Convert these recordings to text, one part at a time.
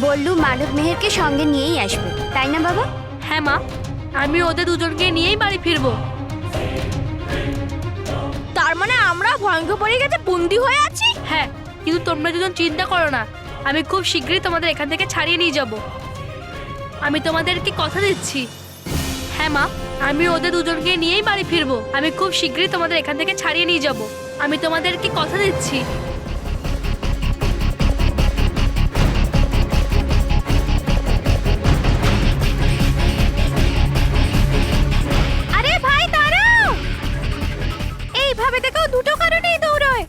বল্লু মানব মেহেরকে সঙ্গে নিয়েই আসবে, তাই না বাবা? হ্যাঁ মা, আমি ওদের দুজনকে নিয়েই বাড়ি ফিরবো। তার মানে আমরা ভয়ঙ্কর পড়ে গেছে, বন্দি হয়ে আছি। হ্যাঁ, কিন্তু তোমরা দুজন চিন্তা করো না, আমি খুব শীঘ্রই তোমাদের এখান থেকে ছাড়িয়ে নিয়ে যাব। আমি তোমাদেরকে কথা দিচ্ছি। হ্যাঁ মা, আমি ওদের দুজনকে নিয়েই বাড়ি ফিরবো। আমি খুব শীঘ্রই তোমাদের এখান থেকে ছাড়িয়ে নিয়ে যাব। আমি তোমাদেরকে কথা দিচ্ছি। আরে ভাই দাঁড়াও, এইভাবে দেখো দুটো কারণেই দৌড়য়।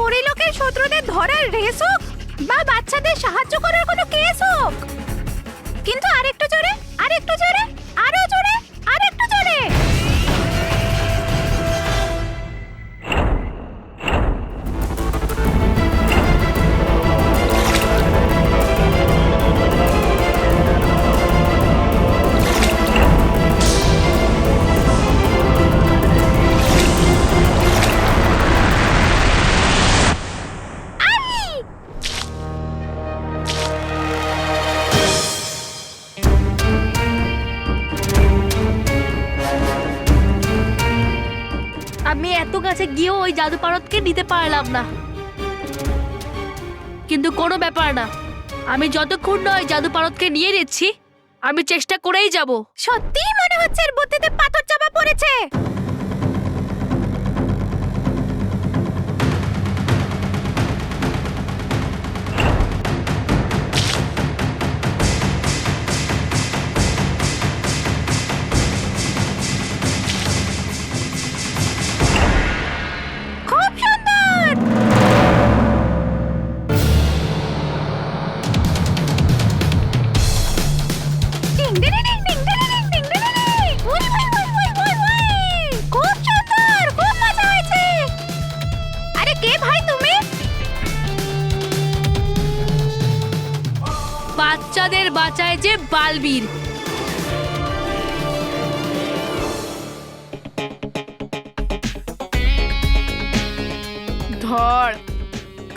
পরিলোকের শত্রুদের ধরার রেস হোক বা বাচ্চাদের সাহায্য করার কোনো কেস হোক, কিন্তু আরেকটু জোরে, আরেকটু জোরে, আরো জোরে, আরেকটু জোরে। আমি এত কাছে গিয়েও ওই জাদু পারদকে নিতে পারলাম না, কিন্তু কোনো ব্যাপার না। আমি যতক্ষণ না ওই জাদু পারদকে নিয়ে নিচ্ছি, আমি চেষ্টা করেই যাব। সত্যিই মনে হচ্ছে এর বুদ্ধিতে পাথর চাপা পড়েছে। খুব সুন্দর। Ding ding ding ding ding ding ding ding ding. We we we we we we. খুব সুন্দর, খুব মজা হয়েছে। আরে কে ভাই তুমি? বাচ্চাদের বাঁচায় যে বালবীর। ধর,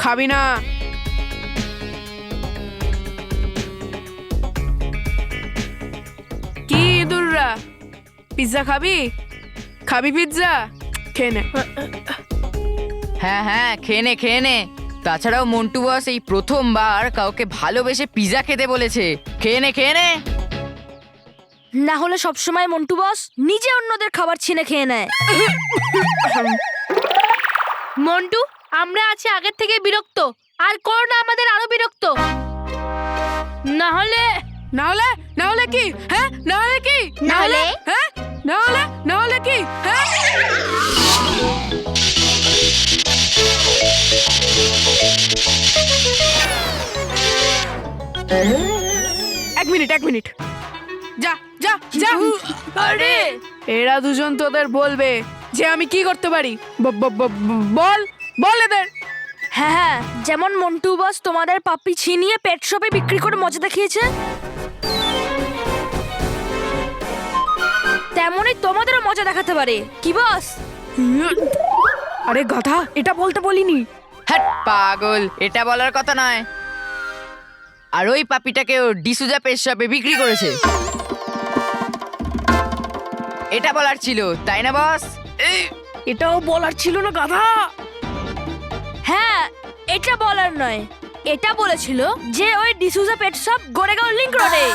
খাবি না? কি ইঁদুররা, পিৎজা খাবি? খাবি পিৎজা? খেয়ে নে। হ্যাঁ হ্যাঁ, খেয়ে নে খেয়ে নে। তাছাড়াও মন্টু বস এই প্রথমবার কাউকে ভালোবেসে পিৎজা খেতে বলেছে। খেয়ে নে খেয়ে নে। না হলে সবসময় মন্টু বস নিজে অন্যদের খাবার ছিনে খেয়ে নেয়। মন্টু, আমরা আছি আগের থেকে বিরক্ত, আর করো না আমাদের আরো বিরক্ত। না হলে না হলে, না হলে কি? হ্যাঁ, না হলে কি? না হলে? হ্যাঁ, না হলে, না হলে কি? হ্যাঁ, এক মিনিট, এক মিনিট। যা যা যা। আরে এরা দুজন তোদের বলবে যে আমি কি করতে পারি। বল বল এদের। হ্যাঁ হ্যাঁ, যেমন মন্টু বস তোমাদের পাপ্পি ছিনিয়ে পেট শপে বিক্রি করে মজা দেখিয়েছে, তেমনই তোমাদেরও মজা দেখাতে পারে। কি বস? আরে গাধা, এটা বলতে বলিনি। হ্যাট পাগল, এটা বলার কথা নয়। আর ওই পাপিটাকে ও ডিসুজা পেট শপে বিক্রি করেছে, এটা বলার ছিল, তাই না বস? এটাও বলার ছিল না গাধা। হ্যাঁ, এটা বলার নয়, এটা বলেছিল যে ওই ডিসুজা পেট শপ গোরেগাঁও লিংক রোডে,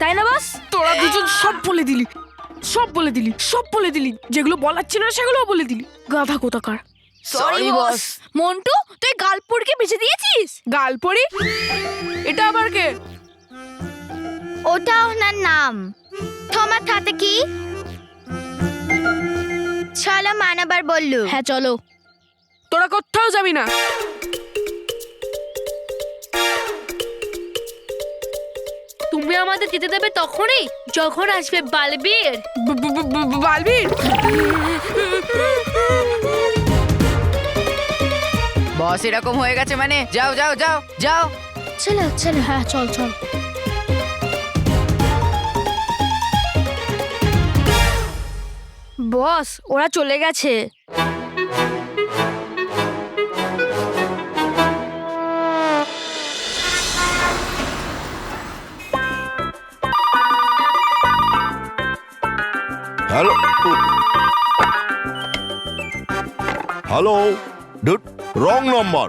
তাই না বস? তোরা দুজন সব বলে দিলি, সব বলে দিলি, সব বলে দিলি। যেগুলো বলার ছিল না সেগুলোও বলে দিলি। গাধা কোথাকার। Sorry boss. মন্টু, তুই গালপুরকে বেঁচে দিয়েছিস। গাল পড়ি? এটা আবার কে? ওটা ওনার নাম। তোমার হাতে কি? চলো মানবার বল্লু। হ্যাঁ চলো। তোরা কোথাও যাবি না। তুমি আমাদের যেতে দেবে তখনই যখন আসবে বালবীর। বালবীর? বস এরকম হয়ে গেছে মানে যাও যাও যাও যাও। চলো চলো, হ্যাঁ চল চল। বস, ওরা চলে গেছে। Hello hello wrong number.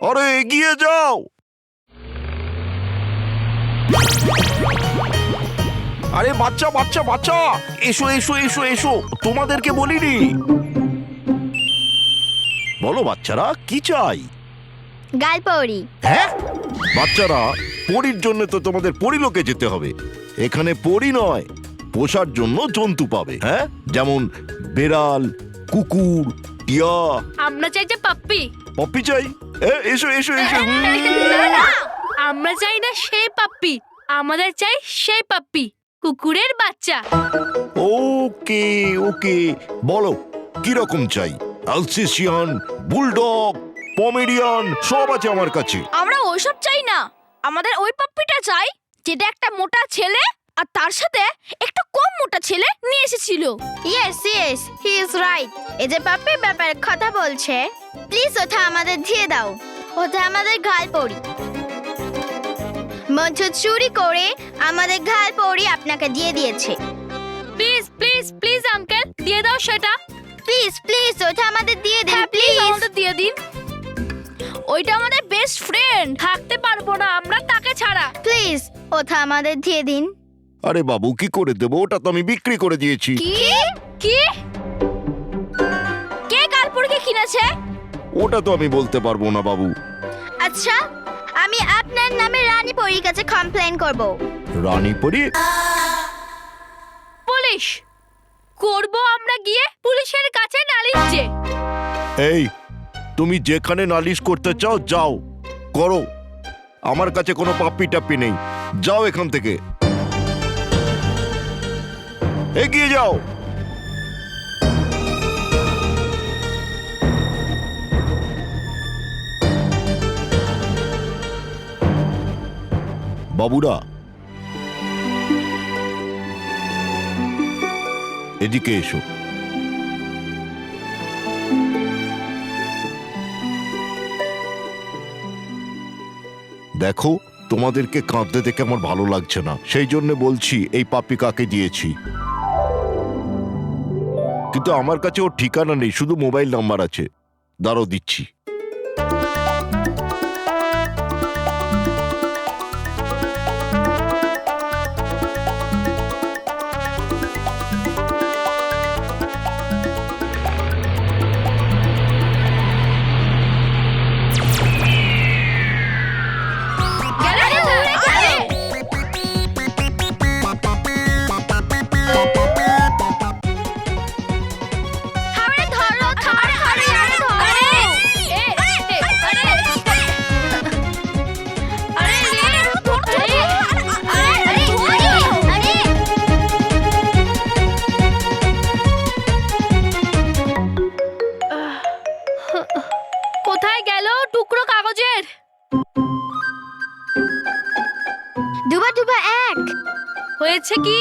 আরে এগিয়ে যাও। আরে বাচ্চা বাচ্চা বাচ্চা, এসো এসো এসো এসো, তোমাদেরকে বলিনি। বলো বাচ্চারা, কি চাই? গালপরি। হ্যাঁ বাচ্চারা, পরীর জন্য তো তোমাদের পরীলোকে যেতে হবে। এখানে পরী নয়, পোষার জন্য জন্তু পাবে। হ্যাঁ, যেমন বেড়াল, কুকুর, টিয়া। আমরা চাই যে পাপ্পি। পপি চাই? এসো এসো এসো। না না, আমরা চাই না সেই পাপ্পি, আমাদের চাই সেই পাপ্পি, কুকুরের বাচ্চা। ওকে ওকে, বলো কি রকম চাই? আলসেশিয়ান, বুলডগ, পমেরিয়ান সব আছে আমার কাছে। আমরা ওইসব চাই না, আমাদের ওই পাপ্পিটা চাই যেটা একটা মোটা ছেলে আর তার সাথে একটু কম মোটা ছেলে নিয়ে এসেছিল। Yes yes, he is right. এই যে পাপ্পির ব্যাপারে কথা বলছে, প্লিজ ওটা আমাদের দিয়ে দাও। ওটা আমাদের গালপরি। মঞ্চ চুরি করে আমাদের গালপরি আপনাকে দিয়ে দিয়েছে। প্লিজ প্লিজ প্লিজ আঙ্কেল, দিয়ে দাও সেটা। প্লিজ প্লিজ ওটা আমাদের দিয়ে দিন প্লিজ প্লিজ। আমাদের দিয়ে দিন, ওইটা আমাদের বেস্ট ফ্রেন্ড। থাকতে পারবো না আমরা তাকে ছাড়া। প্লিজ ওটা আমাদের দিয়ে দিন। আরে বাবু, কি করে দেবো? ওটা তো আমি বিক্রি করে দিয়েছি। কি কি কে গালপরিকে কিনেছে? ওটা তো আমি বলতে পারবো না বাবু। আচ্ছা, আমি আপনার নামে রানী পরীর কাছে কমপ্লেন করব। রানী পরী? পুলিশ করব আমরা গিয়ে পুলিশের কাছে নালিশ যে। এই, তুমি যেখানে নালিশ করতে চাও যাও, করো। আমার কাছে কোনো পাপ্পি টাপ্পি নেই, যাও এখান থেকে, এগিয়ে যাও। বাবুরা, এদিকে এসো। দেখো, তোমাদেরকে কাঁদতে দেখে আমার ভালো লাগছে না, সেই জন্য বলছি এই পাপ্পি কাকে দিয়েছি। কিন্তু আমার কাছে ওর ঠিকানা নেই, শুধু মোবাইল নাম্বার আছে। দাঁড়াও, দিচ্ছি। কোথায় গেল টুকরো কাগজের? দুবা দুবা এক। হয়েছে কি?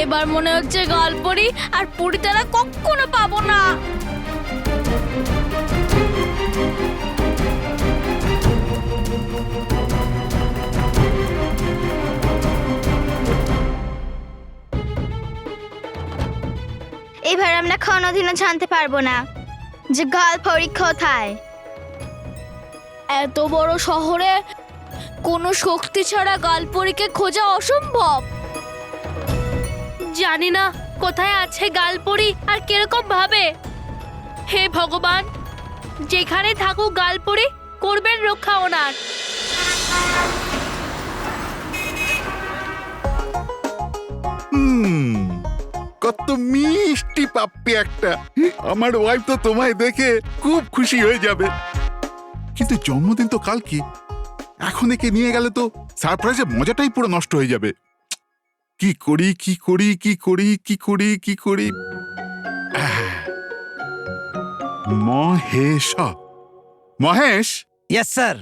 এবার মনে হচ্ছে গালপরি আর পরিতারা কখনো পাবো না। এবার আমরা কোনোদিনও জানতে পারবো না যে গালপরি কোথায়। এত বড় শহরে কোনো শক্তি ছাড়া গালপরিকে খোঁজা অসম্ভব। জানি না কোথায় আছে গালপরি আর কিরকম ভাবে। হে ভগবান, যেখানে থাকুক গালপরি, করবেন রক্ষা ওনার। কত মিষ্টি পাপ্পি একটা। আমার ওয়াইফ তো তোমায় দেখে খুব খুশি হয়ে যাবে। কিন্তু জন্মদিন তো কাল কি, এখন একে নিয়ে গেলে তো সারপ্রাইজের মজাটাই পুরো নষ্ট হয়ে যাবে। কি করি কি করি কি করি কি করি কি করি? Mahesh, Mahesh, yes sir.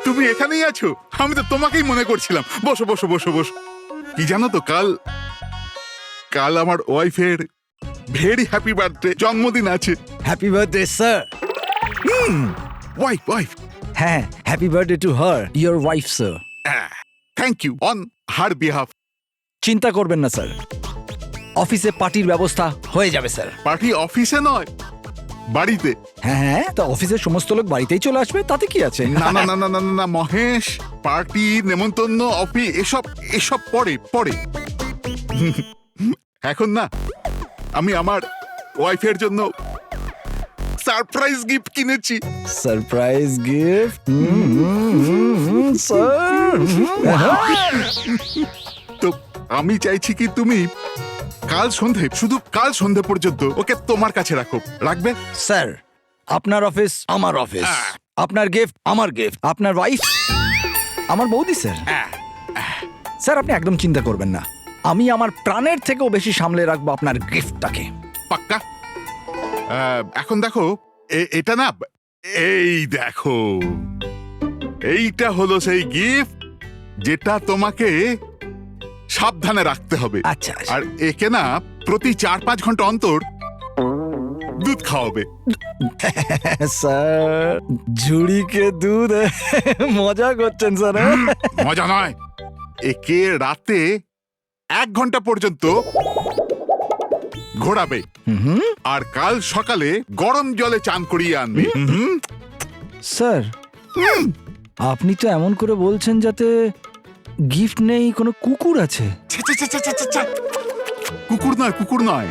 তুমি এখানেই আছো? আমি তো তোমাকেই মনে করছিলাম। বসো বসো বসো বসো। কি জানো তো, কাল কাল আমার ওয়াইফের ভেরি হ্যাপি বার্থডে, জন্মদিন আছে। Happy birthday sir. Wife wife, হ্যাঁ, happy birthday to her, your wife sir. Thank you on her behalf. চিন্তা করবেন না স্যার, অফিসে পার্টির ব্যবস্থা হয়ে যাবে স্যার। পার্টি অফিসে নয়, বাড়িতে। হ্যাঁ হ্যাঁ, তা অফিসের সমস্ত লোক বাড়িতেই চলে আসবে, তাতে কি আছে? না না না না না না, মহেশ, পার্টি, নেমন্তন্ন, অফিস এসব এসব পরে পরে। এখন না, আমি আমার ওয়াইফের জন্য সারপ্রাইজ গিফট কিনেছি। Surprise gift sir. তো আমি চাইছি কি তুমি কাল সন্ধে, শুধু কাল সন্ধে পর্যন্ত ওকে তোমার কাছে রাখো। রাখবে? স্যার, আপনার অফিস আমার অফিস, আপনার গিফট আমার গিফট, আপনার ওয়াইফ আমার বৌদি স্যার। স্যার, আপনি একদম চিন্তা করবেন না, আমি আমার প্রাণের থেকেও বেশি সামলে রাখবো আপনার গিফটটাকে। পাক্কা? এখন দেখো, এটা না, এই দেখো, এইটা হলো সেই গিফট যেটা তোমাকে সাবধানে রাখতে হবে। আচ্ছা আর একে না প্রতি 4-5 ঘন্টা অন্তর দুধ খাওয়াবে। স্যার, ঝুড়িকে দুধ, মজা করছেন স্যার। মজা নয়, একে রাতে 1 ঘন্টা পর্যন্ত ঘোরাবে, আর কাল সকালে গরম জলে চান করিয়ে আনবে। স্যার, আপনি তো এমন করে বলছেন যাতে গিফট নেই কোনো কুকুর আছে। ছা, ছা, ছা, ছা, ছা, ছা, ছা। কুকুর নয়, কুকুর নয়,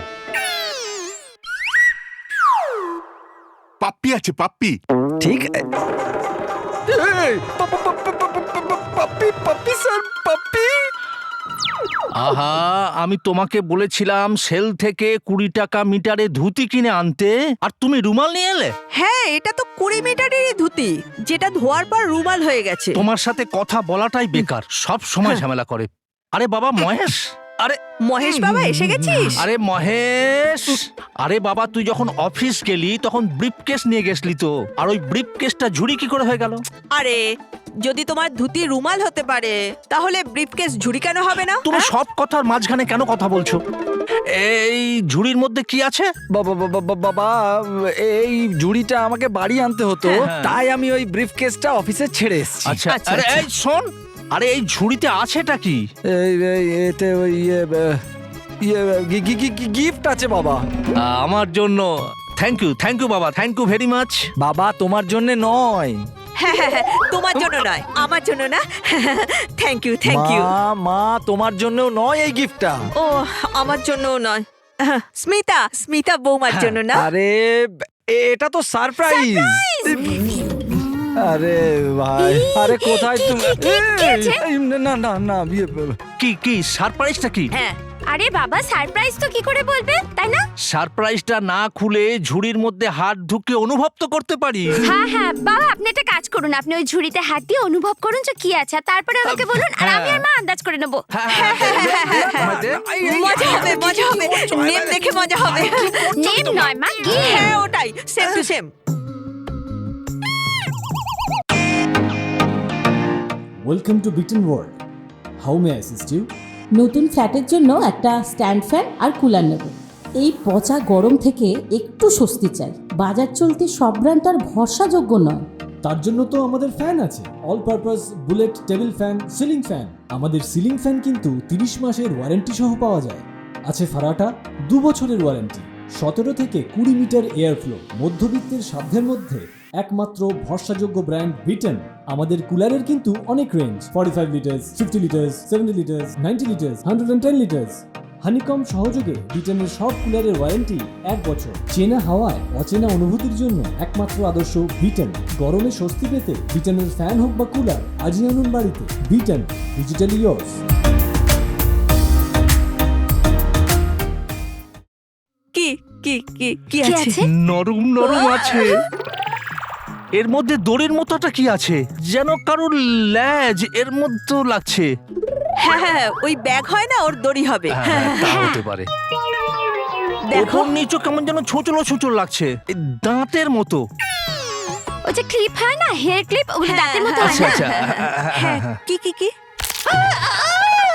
পাপ্পি আছে, পাপ্পি। ঠিক পাপ্পি, পাপ্পি স্যার, পাপ্পি। আহা, আমি তোমাকে বলেছিলাম সেল থেকে 20 টাকা মিটারে ধুতি কিনে আনতে, আর তুমি রুমাল নিয়ে এলে। হ্যাঁ, এটা তো 20 মিটারেরই ধুতি, যেটা ধোয়ার পর রুমাল হয়ে গেছে। তোমার সাথে কথা বলাটাই বেকার, সব সময় ঝামেলা করে। আরে বাবা মহেশ, আরে মহেশ বাবা, এসে গেছিস? আরে মহেশ, আরে বাবা, তুই যখন অফিস গেলি তখন ব্রিফকেস নিয়ে গেছলি তো, আর ওই ব্রিফকেসটা ঝুড়ি কি করে হয়ে গেল? আরে, যদি তোমার ধুতি রুমাল হতে পারে তাহলে ব্রিফকেস ঝুড়ি কেন হবে না? তুমি সব কথার মাঝখানে কেন কথা বলছো? এই ঝুড়ির মধ্যে কি আছে? বাবা বাবা বাবা, এই ঝুড়িটা আমাকে বাড়ি আনতে হতো, হ্যাঁ। তাই আমি ওই ব্রিফকেসটা অফিসে ছেড়ে এসেছি। আচ্ছা, আচ্ছা, আরে আচ্ছা। এই শোন, আরে এই ঝুড়িতে আছেটা কি? এতে ওই গিফট আছে বাবা। আমার জন্য। থ্যাংক ইউ বাবা, থ্যাংক ইউ ভেরি মাচ। বাবা, তোমার জন্য নয়, হ্যাঁ হ্যাঁ হ্যাঁ, তোমার জন্য নয়, আমার জন্য না। Thank you, thank you. মা, তোমার জন্যও নয় এই গিফটটা। ও, আমার জন্যও নয়। স্মিতা, স্মিতা বৌমার জন্য না। আরে, এটা তো সারপ্রাইজ। আরে ভাই, আরে কোথায় তুমি? না না না, কি সারপ্রাইজটা কি? হ্যাঁ, আরে বাবা, সারপ্রাইজ তো কি করে বলবে, তাই না? সারপ্রাইজটা না খুলে ঝুড়ির মধ্যে হাত ঢুকে অনুভব তো করতে পারি। হ্যাঁ হ্যাঁ বাবা, আপনি একটা কাজ করুন, আপনি ওই ঝুড়িতে হাত দিয়ে অনুভব করুন যে কি আছে, আর তারপরে আমাকে বলুন, আর আমি আর মা আন্দাজ করে নেবো। মজা হবে, মজা হবে, নেম দেখে মজা হবে। নেম নয় মা, গিফট। হ্যাঁ, ওটাই, same to same. Welcome to bitten world. How may I assist you? নতুন ফ্ল্যাটের জন্য একটা স্ট্যান্ড ফ্যান আর কুলার নেব। এই পচা গরম থেকে একটু স্বস্তি চাই। বাজার চলতে সব ব্র্যান্ড আর ভরসাযোগ্য নয়। তার জন্য তো আমাদের ফ্যান আছে, all purpose bullet table fan, ceiling fan. আমাদের সিলিং ফ্যান কিন্তু 30 মাসের ওয়ারেন্টি সহ পাওয়া যায়। আছে ফারাটা 2 বছরের ওয়ারেন্টি, 17 থেকে 20 মিটার এয়ার ফ্লো, মধ্যবিত্তের সাধ্যের মধ্যে একমাত্র ভরসাযোগ্য ব্র্যান্ড বিটেন। আমাদের কুলারের কিন্তু অনেক range, 45 litres, 50 litres, 70 litres, 90 litres, 110 litres. Honeycomb সহযোগে বিটেনের সব কুলারের ওয়ারেন্টি 1 বছর। চেনা হাওয়ায় অচেনা অনুভূতির জন্য একমাত্র আদর্শ বিটেন। গরমে স্বস্তি পেতে বিটেনের ফ্যান হোক বা কুলার, আজই আনুন বাড়িতে। Beaten, digitally yours. কি কি কি কি আছে? নরম নরম আছে। এর মধ্যে দড়ির মতোটা কি আছে? যেন কারোর ল্যাজ এর মধ্যে লাগছে। হ্যাঁ হ্যাঁ, ওই ব্যাগ হয় না, ওর দড়ি হবে। হ্যাঁ, তা হতে পারে। দেখো ওপর নিচে কেমন যেন ছোচলো ছোচলো লাগছে, এই দাঁতের মতো। ওই যে ক্লিপ হয় না, হেয়ার ক্লিপ, ওগুলো দাঁতের মতো হয় আচ্ছা না? আচ্ছা, হ্যাঁ, কি কি কি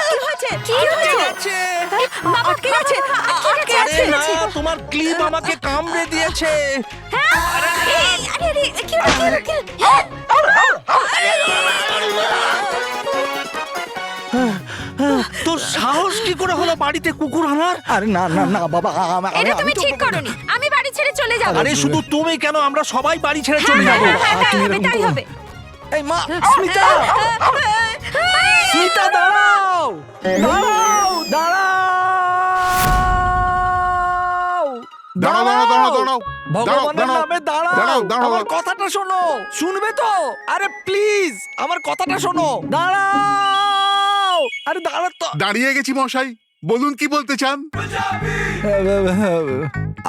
কি হয়েছে? কি হয়েছে? বাবা কি হয়েছে? আরে না, তোমার ক্লিপ আমাকে কামড়ে দিয়েছে। আরে আরে কি হলো, কি তোর সাহস কি করে হলো বাড়িতে কুকুর আনার? আরে না না না বাবা, এটা তুমি ঠিক করোনি। আমি বাড়ি ছেড়ে চলে যাব। আরে শুধু তুমি কেন, আমরা সবাই বাড়ি ছেড়ে চলে হ্যাঁ, যাবো। হ্যাঁ, হ্যাঁ, তুমি হবে, এরকম তাই করো। হবে। এই মা, স্মিতা, স্মিতা দাঁড়াও, দাঁড়াও, দাঁড়াও, দাঁড়াও দাঁড়াও দাঁড়াও দাঁড়াও ভগবানের দাঁড়াও, নামে দাঁড়াও, দাঁড়াও, দাঁড়াও। আমার কথাটা শোনো, শুনবে তো? আরে প্লিজ আমার কথাটা শোনো, দাঁড়াও, আরে দাঁড়াও তো। দাঁড়িয়ে গেছি মশাই, বলুন কি বলতে চান?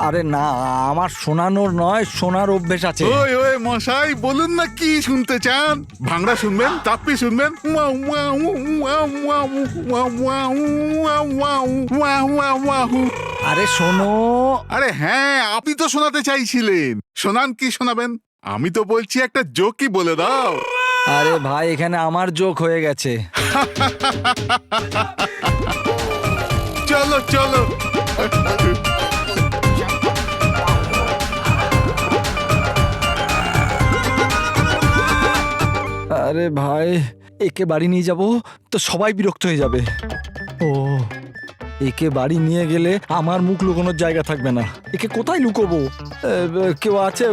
আরে না, আমার শোনানোর নয়, শোনার অভ্যেস আছে। ওই ওই মশাই, বলুন না কি শুনতে চান? ভাংড়া শুনবেন? তাপ্পি শুনবেন? Wow, wow, wow, wow, wow, wow, wow, wow, wow, wow. আরে শোনো, আরে হ্যাঁ, আপনি তো শোনাতে চাইছিলেন। শোনান, কি শোনাবেন? আমি তো বলছি একটা জোকই বলে দাও। আরে ভাই এখানে আমার জোক হয়ে গেছে। চলো চলো। আরে ভাই, একে বাড়ি নিয়ে যাব তো সবাই বিরক্ত হয়ে যাবে। ও, একে বাড়ি নিয়ে গেলে আমার মুখ লুকোনোর জায়গা থাকবে না। একে কোথায় লুকোবো? কেউ আছে?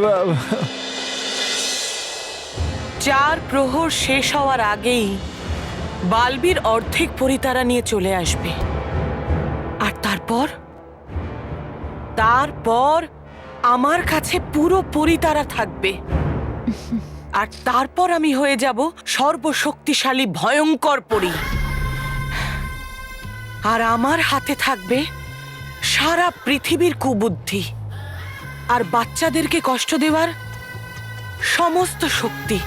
4 প্রহর শেষ হওয়ার আগেই বালবির অর্ধেক পরিতারা নিয়ে চলে আসবে। আর তারপর আমার কাছে পুরো পরিতারা থাকবে। আর তারপর আমি হয়ে যাব সর্বশক্তিশালী ভয়ঙ্কর পরী। আর আমার হাতে থাকবে সারা পৃথিবীর কুবুদ্ধি আর বাচ্চাদেরকে কষ্ট দেওয়ার সমস্ত শক্তি।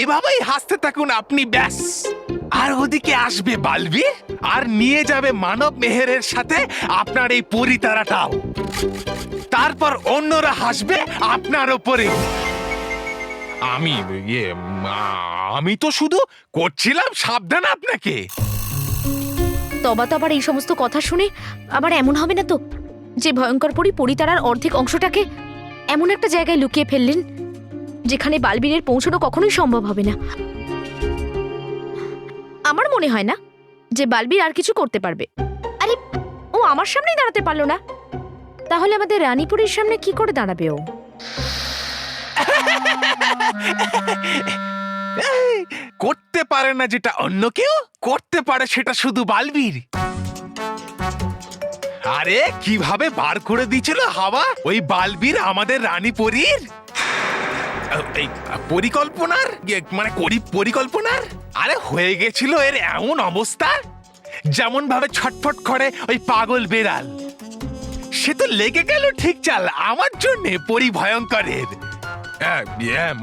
এভাবেই হাসতে থাকুন আপনি, ব্যাস। আর ওদিকে আসবে বালবীর আর নিয়ে যাবে মানব মেহেরের সাথে আপনার এই পরিতারাটাও। তারপর অন্যরা হাসবে আপনার ওপরে। আমি তো শুধু করছিলাম সাবধান আপনাকে। তবা তো আবার এই সমস্ত কথা শুনে আবার এমন হবে না তো যে ভয়ঙ্কর পরিতারার অর্ধেক অংশটাকে এমন একটা জায়গায় লুকিয়ে ফেললেন যেখানে বালবীরের পৌঁছানো কখনোই সম্ভব হবে না। আমার মনে হয় না যে বালবীর আর কিছু করতে পারবে। আরে ও আমার সামনেই দাঁড়াতে পারলো না, তাহলে আমাদের রানীপুরীর সামনে কি করে দাঁড়াবে ও? করতে পারে না যেটা অন্য কেউ করতে পারে, সেটা শুধু বালবীর। আরে কিভাবে বার করে দিয়েছিল হাওয়া ওই বালবীর আমাদের রানীপুরীর পরিকল্পনার। আরে হয়ে গেছিল এর এমন অবস্থা, যেমন ভাবে ছটফট করে ওই পাগল বেড়াল। সে তো লেগে গেল ঠিক চাল আমার জন্য ভয়ঙ্করের,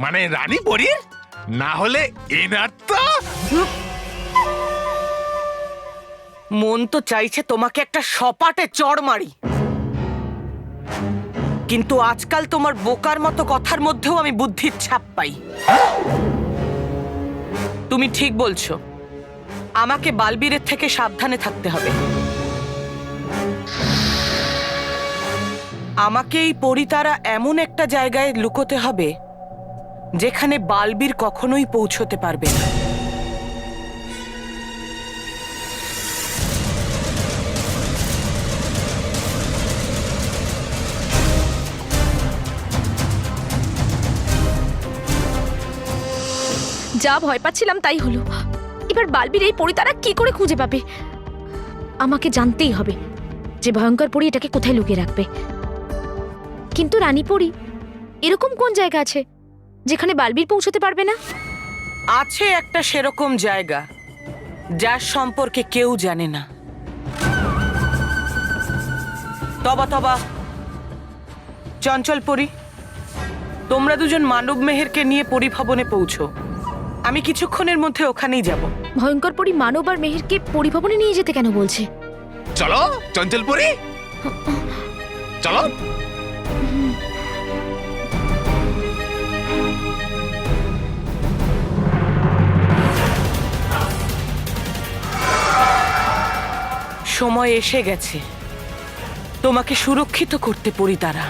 মানে রানীপুরীর। না হলে এনার তো মন তো চাইছে তোমাকে একটা সপাটে চড় মারি, কিন্তু আজকাল তোমার বোকার মতো কথার মধ্যেও আমি বুদ্ধির ছাপ পাই। তুমি ঠিক বলছো, আমাকে বালবীরের থেকে সাবধানে থাকতে হবে। আমাকে এই পরিতারা এমন একটা জায়গায় লুকোতে হবে যেখানে বালবীর কখনোই পৌঁছতে পারবে না। যা ভয় পাচ্ছিলাম তাই হলো। এবার বালবীর এই পরিতারা কি করে খুঁজে পাবে? আমাকে জানতেই হবে যে ভয়ঙ্কর পরী এটাকে কোথায় লুকিয়ে রাখবে। কিন্তু রানীপুরী এরকম কোন জায়গা আছে যেখানে বালবীর পৌঁছতে পারবে না? আছে একটা সেরকম জায়গা যার সম্পর্কে কেউ জানে না। তবা তবা, চঞ্চলপরি, তোমরা দুজন মানব মেহেরকে নিয়ে পরিভবনে পৌঁছো। আমি কিছুক্ষণের মধ্যে ওখানেই যাব। ভয়ঙ্কর পরি মানব আর মেহেরকে পরিভবনে নিয়ে যেতে কেন বলছে? চলো চঞ্চলপুরি, চলো। সময় এসে গেছে তোমাকে সুরক্ষিত করতে পরিতারা।